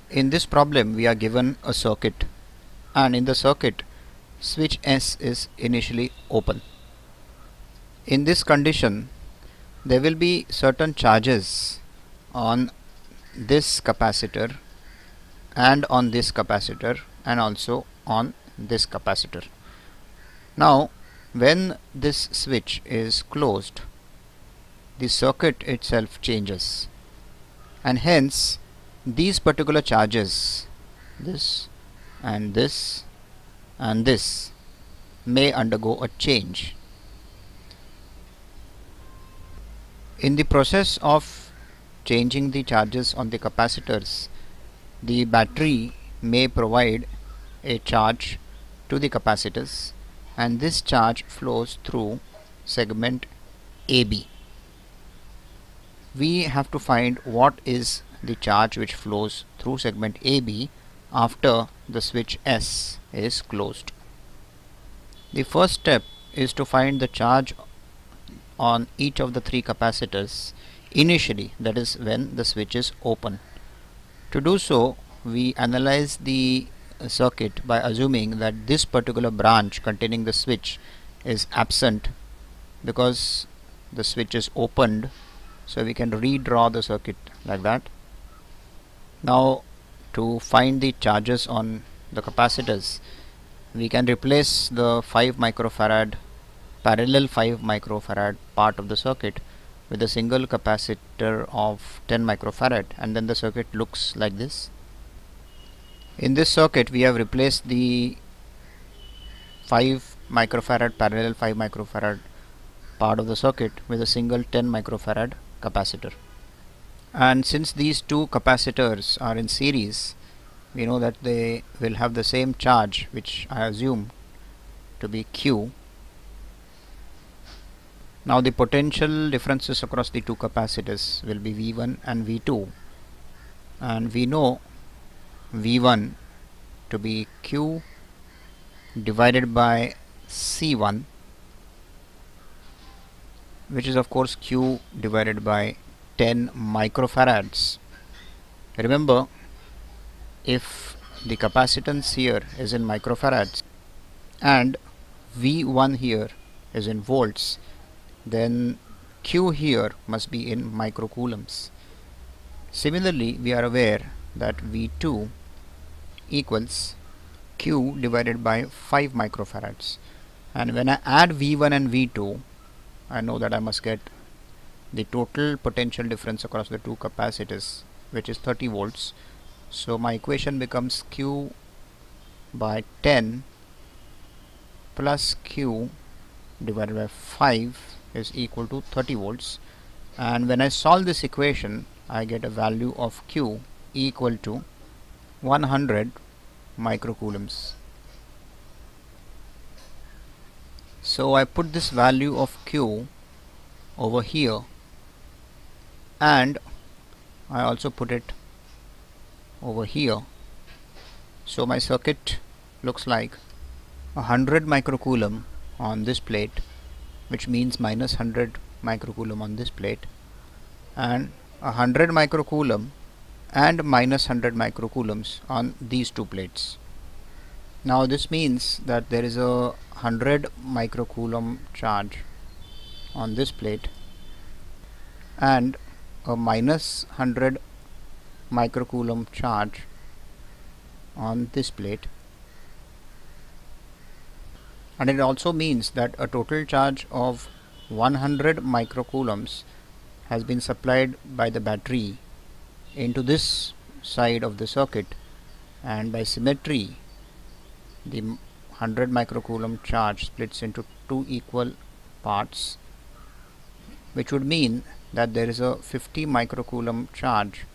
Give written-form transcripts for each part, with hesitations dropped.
In this problem we are given a circuit, and in the circuit switch S is initially open. In this condition there will be certain charges on this capacitor and on this capacitor and also on this capacitor. Now when this switch is closed, the circuit itself changes, and hence these particular charges, this and this and this, may undergo a change. In the process of changing the charges on the capacitors, the battery may provide a charge to the capacitors, and this charge flows through segment AB. We have to find what is the charge which flows through segment AB after the switch S is closed. The first step is to find the charge on each of the three capacitors initially, that is when the switch is open. To do so, we analyze the circuit by assuming that this particular branch containing the switch is absent because the switch is opened, so we can redraw the circuit like that. Now to find the charges on the capacitors, we can replace the 5 microfarad parallel 5 microfarad part of the circuit with a single capacitor of 10 microfarad, and then the circuit looks like this. In this circuit we have replaced the 5 microfarad parallel 5 microfarad part of the circuit with a single 10 microfarad capacitor. And since these two capacitors are in series, we know that they will have the same charge, which I assume to be Q. Now the potential differences across the two capacitors will be V1 and V2, and we know V1 to be Q divided by C1, which is of course Q divided by 10 microfarads. Remember, if the capacitance here is in microfarads and V1 here is in volts, then Q here must be in microcoulombs. Similarly, we are aware that V2 equals Q divided by 5 microfarads, and when I add V1 and V2, I know that I must get the total potential difference across the two capacitors, which is 30 volts. So my equation becomes Q by 10 plus Q divided by 5 is equal to 30 volts, and when I solve this equation I get a value of Q equal to 100 microcoulombs. So I put this value of Q over here, and I also put it over here. So my circuit looks like 100 microcoulomb on this plate, which means minus 100 microcoulomb on this plate, and 100 microcoulomb and minus 100 microcoulombs on these two plates. Now this means that there is a 100 microcoulomb charge on this plate and a minus 100 microcoulomb charge on this plate, and it also means that a total charge of 100 microcoulombs has been supplied by the battery into this side of the circuit, and by symmetry the 100 microcoulomb charge splits into two equal parts, which would mean that there is a 50 microcoulomb charge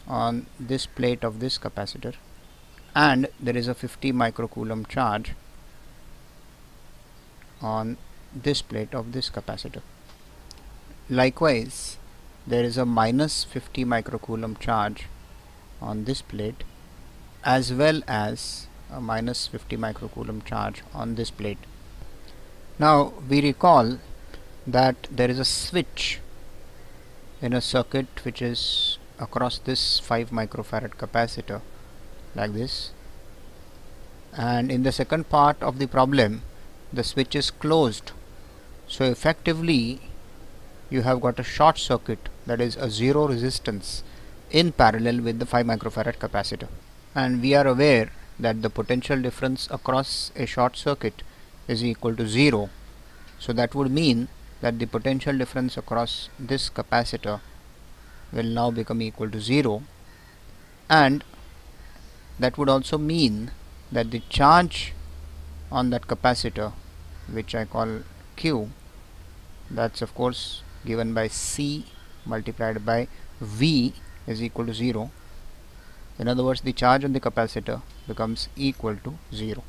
on this plate of this capacitor, and there is a 50 microcoulomb charge on this plate of this capacitor. Likewise, there is a minus 50 microcoulomb charge on this plate as well as a minus 50 microcoulomb charge on this plate. Now we recall that there is a switch in a circuit which is across this 5 microfarad capacitor like this, and in the second part of the problem the switch is closed, so effectively you have got a short circuit, that is a zero resistance in parallel with the 5 microfarad capacitor. And we are aware that the potential difference across a short circuit is equal to 0, so that would mean that the potential difference across this capacitor will now become equal to 0, and that would also mean that the charge on that capacitor, which I call Q, that's of course given by C multiplied by V, is equal to 0. In other words, the charge on the capacitor becomes equal to 0,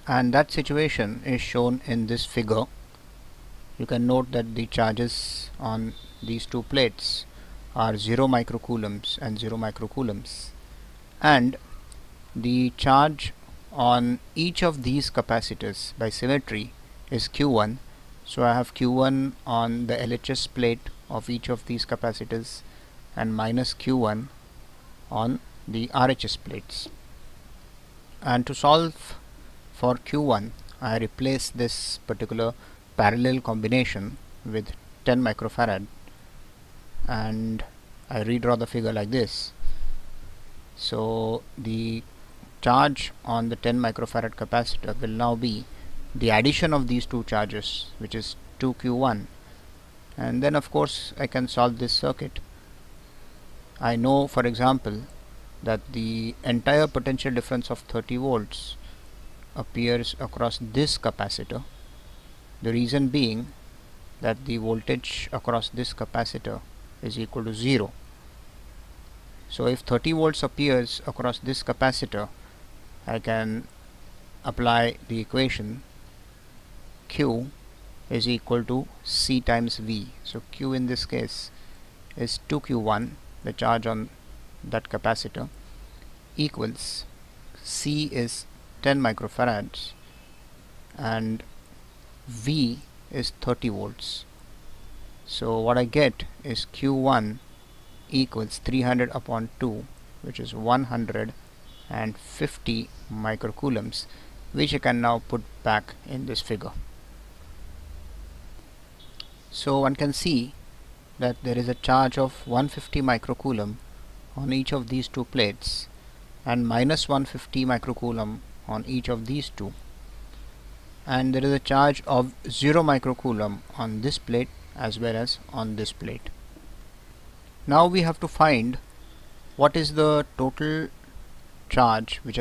and that situation is shown in this figure. You can note that the charges on these two plates are 0 microcoulombs and 0 microcoulombs, and the charge on each of these capacitors by symmetry is Q1. So I have Q1 on the LHS plate of each of these capacitors and minus Q1 on the RHS plates. And to solve for Q1, I replace this particular parallel combination with 10 microfarad, and I redraw the figure like this. So the charge on the 10 microfarad capacitor will now be the addition of these two charges, which is 2Q1, and then of course I can solve this circuit. I know, for example, that the entire potential difference of 30 volts appears across this capacitor, the reason being that the voltage across this capacitor is equal to 0. So if 30 volts appears across this capacitor, I can apply the equation Q is equal to C times V. So Q in this case is 2Q1, the charge on that capacitor, equals C is 10 microfarads and V is 30 volts. So what I get is Q1 equals 300 upon 2, which is 150 microcoulombs, which I can now put back in this figure. So one can see that there is a charge of 150 microcoulomb on each of these two plates and minus 150 microcoulomb on each of these two, and there is a charge of 0 microcoulomb on this plate as well as on this plate. Now we have to find what is the total charge which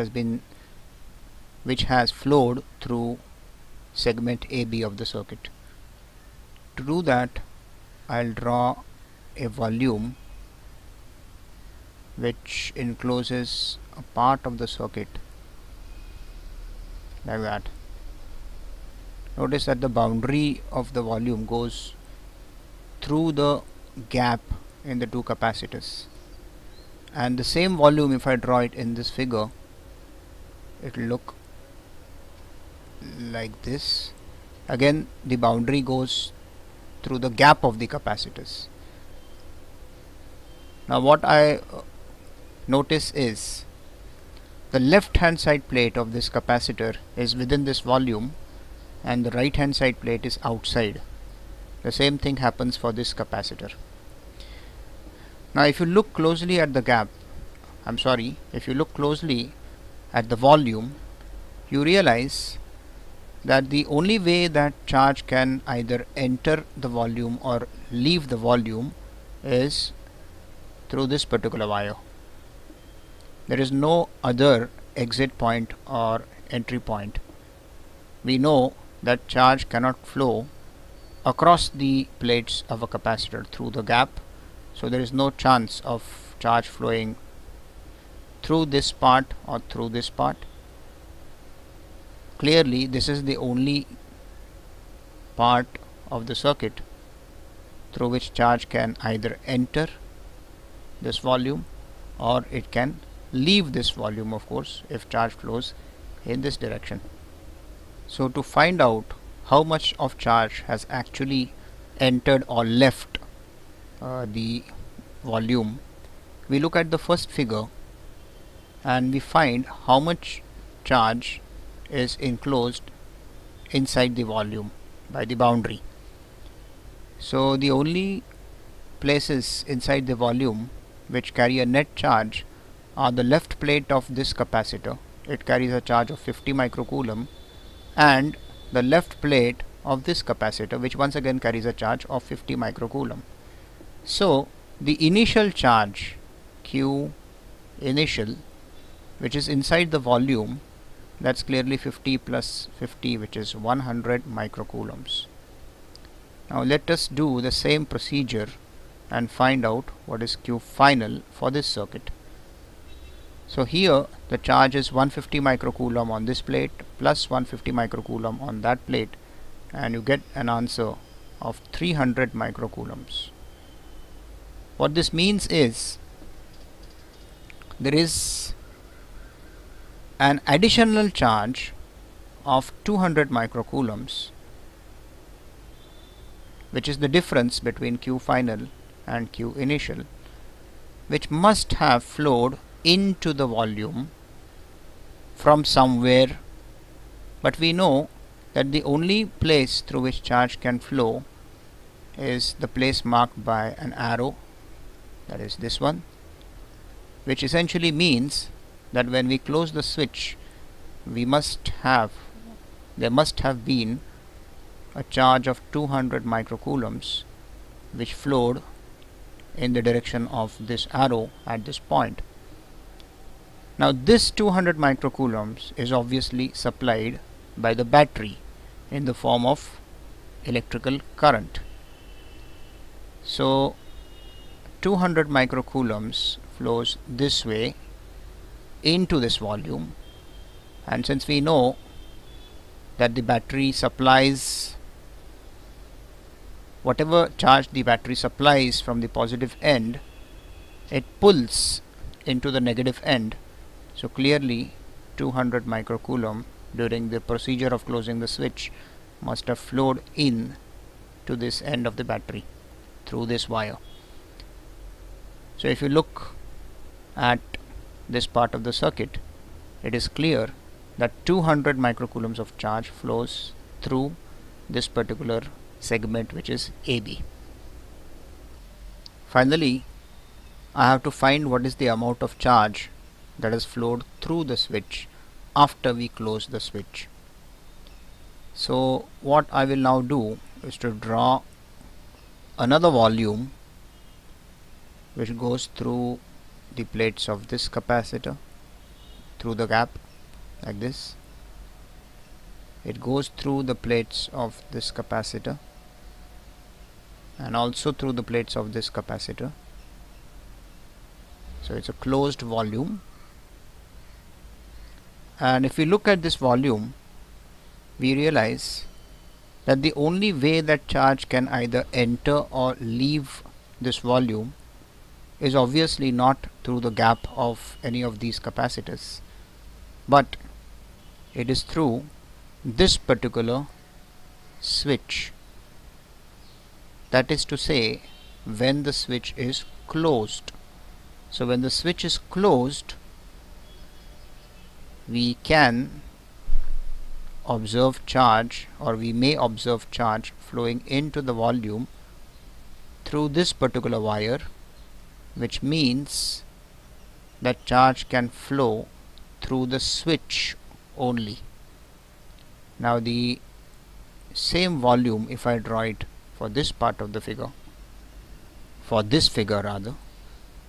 has flowed through segment AB of the circuit. To do that, I'll draw a volume which encloses a part of the circuit like that. Notice that the boundary of the volume goes through the gap in the two capacitors, and the same volume, if I draw it in this figure, it will look like this. Again, the boundary goes through the gap of the capacitors. Now what I notice is the left hand side plate of this capacitor is within this volume and the right hand side plate is outside. The same thing happens for this capacitor. Now if you look closely at the if you look closely at the volume, you realize that the only way that charge can either enter the volume or leave the volume is through this particular wire. There is no other exit point or entry point. We know that charge cannot flow across the plates of a capacitor through the gap, so there is no chance of charge flowing through this part or through this part. Clearly this is the only part of the circuit through which charge can either enter this volume or it can leave this volume, of course, if charge flows in this direction. So to find out how much of charge has actually entered or left the volume, we look at the first figure and we find how much charge is enclosed inside the volume by the boundary. So the only places inside the volume which carry a net charge are the left plate of this capacitor. It carries a charge of 50 microcoulomb, and the left plate of this capacitor, which once again carries a charge of 50 microcoulomb. So the initial charge Q initial, which is inside the volume, that's clearly 50 plus 50, which is 100 microcoulombs. Now let us do the same procedure and find out what is Q final for this circuit. So here the charge is 150 microcoulomb on this plate plus 150 microcoulomb on that plate, and you get an answer of 300 microcoulombs. What this means is there is an additional charge of 200 microcoulombs, which is the difference between Q final and Q initial, which must have flowed into the volume from somewhere, but we know that the only place through which charge can flow is the place marked by an arrow, that is this one, which essentially means that when we close the switch, there must have been a charge of 200 microcoulombs which flowed in the direction of this arrow at this point. Now this 200 microcoulombs is obviously supplied by the battery in the form of electrical current. So 200 microcoulombs flows this way into this volume, and since we know that the battery supplies whatever charge the battery supplies from the positive end, it pulls into the negative end. So clearly 200 microcoulomb during the procedure of closing the switch must have flowed in to this end of the battery through this wire. So if you look at this part of the circuit, it is clear that 200 microcoulombs of charge flows through this particular segment, which is AB. Finally, I have to find what is the amount of charge that has flowed through the switch after we close the switch. So what I will now do is to draw another volume which goes through the plates of this capacitor, through the gap like this. It goes through the plates of this capacitor and also through the plates of this capacitor. So it's a closed volume, and if we look at this volume, we realize that the only way that charge can either enter or leave this volume is obviously not through the gap of any of these capacitors, but it is through this particular switch. That is to say, when the switch is closed. So when the switch is closed, we can observe charge, or we may observe charge flowing into the volume through this particular wire, which means that charge can flow through the switch only. Now the same volume, if I draw it for this part of the figure, for this figure rather,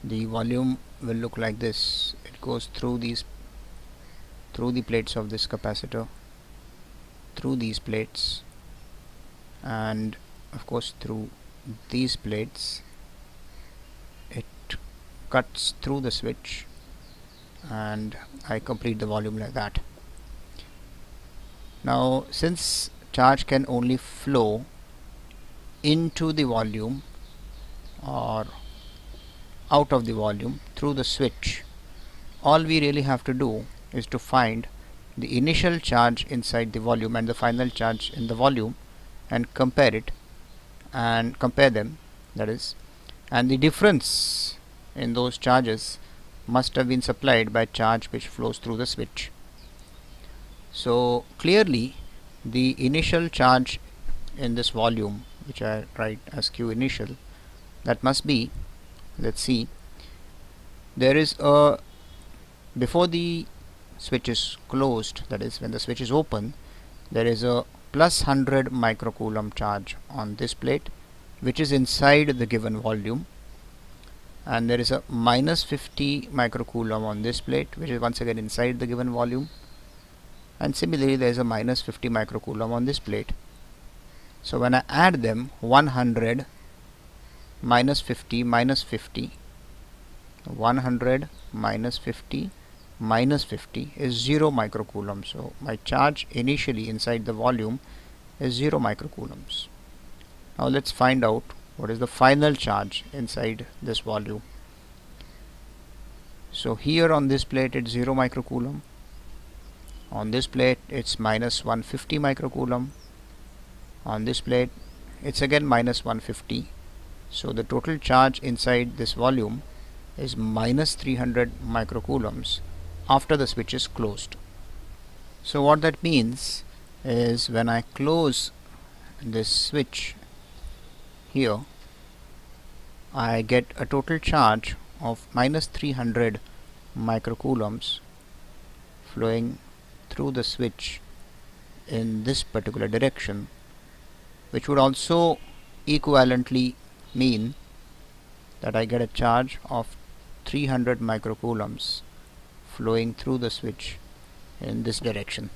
the volume will look like this. It goes through the plates of this capacitor, through these plates, and of course through these plates. It cuts through the switch, and I complete the volume like that. Now since charge can only flow into the volume or out of the volume through the switch, all we really have to do is to find the initial charge inside the volume and the final charge in the volume and compare it and compare them, that is, and the difference in those charges must have been supplied by charge which flows through the switch. So clearly the initial charge in this volume, which I write as Q initial, that must be, let's see, there is a, before the switch is closed, that is when the switch is open, there is a plus 100 microcoulomb charge on this plate which is inside the given volume, and there is a minus 50 microcoulomb on this plate which is once again inside the given volume, and similarly there is a minus 50 microcoulomb on this plate. So when I add them, 100 minus 50 minus 50, 100 minus 50 minus 50 is 0 microcoulomb. So my charge initially inside the volume is 0 microcoulombs. Now let's find out what is the final charge inside this volume. So here on this plate it's 0 microcoulomb, on this plate it's minus 150 microcoulomb, on this plate it's again minus 150. So the total charge inside this volume is minus 300 microcoulombs after the switch is closed. So what that means is when I close this switch here, I get a total charge of minus 300 microcoulombs flowing through the switch in this particular direction, which would also equivalently mean that I get a charge of 300 microcoulombs flowing through the switch in this direction.